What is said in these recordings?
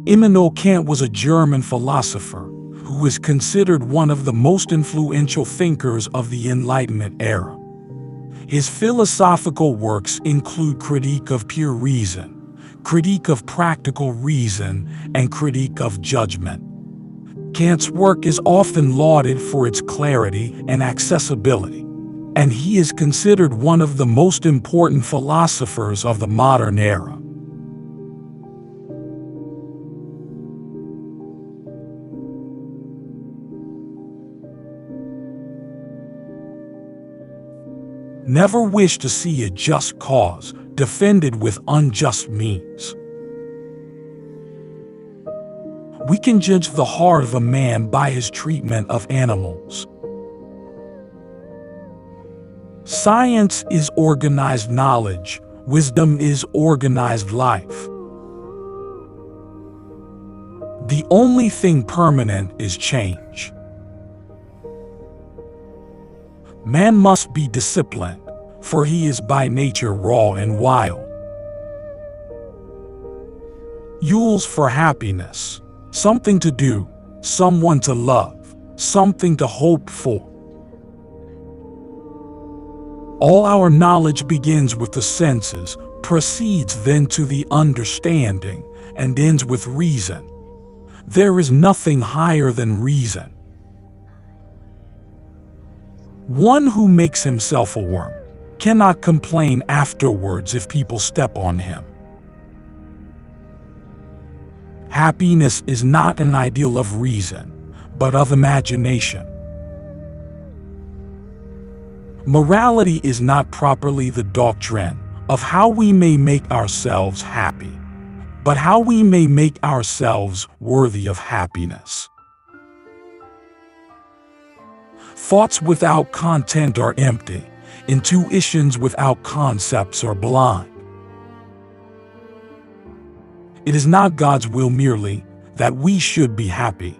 Immanuel Kant was a German philosopher who is considered one of the most influential thinkers of the Enlightenment era. His philosophical works include Critique of Pure Reason, Critique of Practical Reason, and Critique of Judgment. Kant's work is often lauded for its clarity and accessibility, and he is considered one of the most important philosophers of the modern era. Never wish to see a just cause defended with unjust means. We can judge the heart of a man by his treatment of animals. Science is organized knowledge, wisdom is organized life. The only thing permanent is change. Man must be disciplined, for he is by nature raw and wild. Yules for happiness, something to do, someone to love, something to hope for. All our knowledge begins with the senses, proceeds then to the understanding, and ends with reason. There is nothing higher than reason. One who makes himself a worm cannot complain afterwards if people step on him. Happiness is not an ideal of reason, but of imagination. Morality is not properly the doctrine of how we may make ourselves happy, but how we may make ourselves worthy of happiness. Thoughts without content are empty. Intuitions without concepts are blind. It is not God's will merely that we should be happy,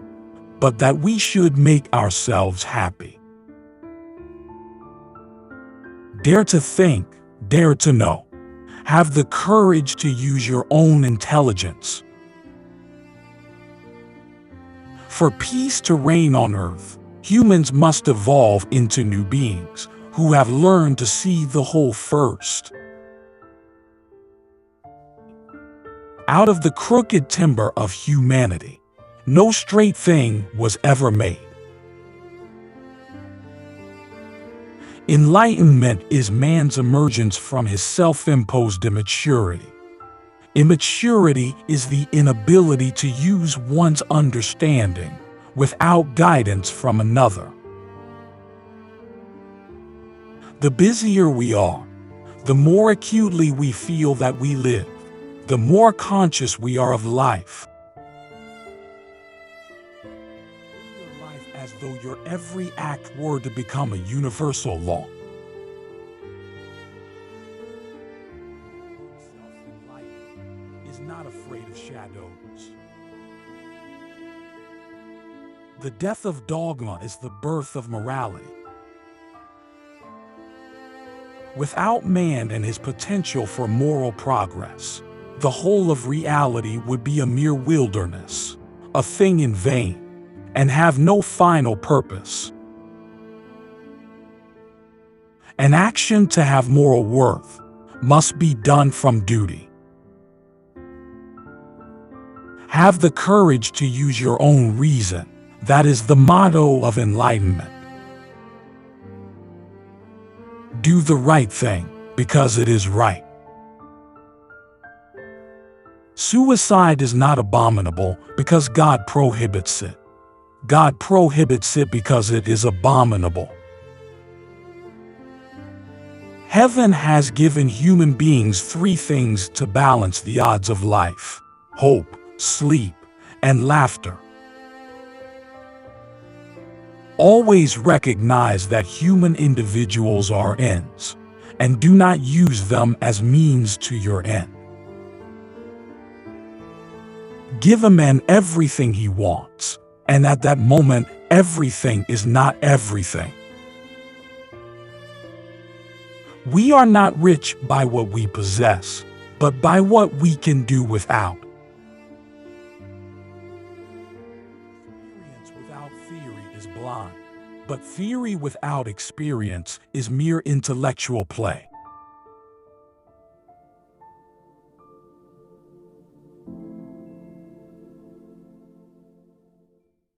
but that we should make ourselves happy. Dare to think, dare to know. Have the courage to use your own intelligence. For peace to reign on earth, humans must evolve into new beings who have learned to see the whole first. Out of the crooked timber of humanity, no straight thing was ever made. Enlightenment is man's emergence from his self-imposed immaturity. Immaturity is the inability to use one's understanding without guidance from another. The busier we are, the more acutely we feel that we live, the more conscious we are of life. Live your life as though your every act were to become a universal law. Self-enlightened is not afraid of shadows. The death of dogma is the birth of morality. Without man and his potential for moral progress, the whole of reality would be a mere wilderness, a thing in vain, and have no final purpose. An action to have moral worth must be done from duty. Have the courage to use your own reason. That is the motto of enlightenment. Do the right thing because it is right. Suicide is not abominable because God prohibits it. God prohibits it because it is abominable. Heaven has given human beings three things to balance the odds of life: hope, sleep, and laughter. Always recognize that human individuals are ends, and do not use them as means to your end. Give a man everything he wants, and at that moment, everything is not everything. We are not rich by what we possess, but by what we can do without. without theory is blind, but theory without experience is mere intellectual play.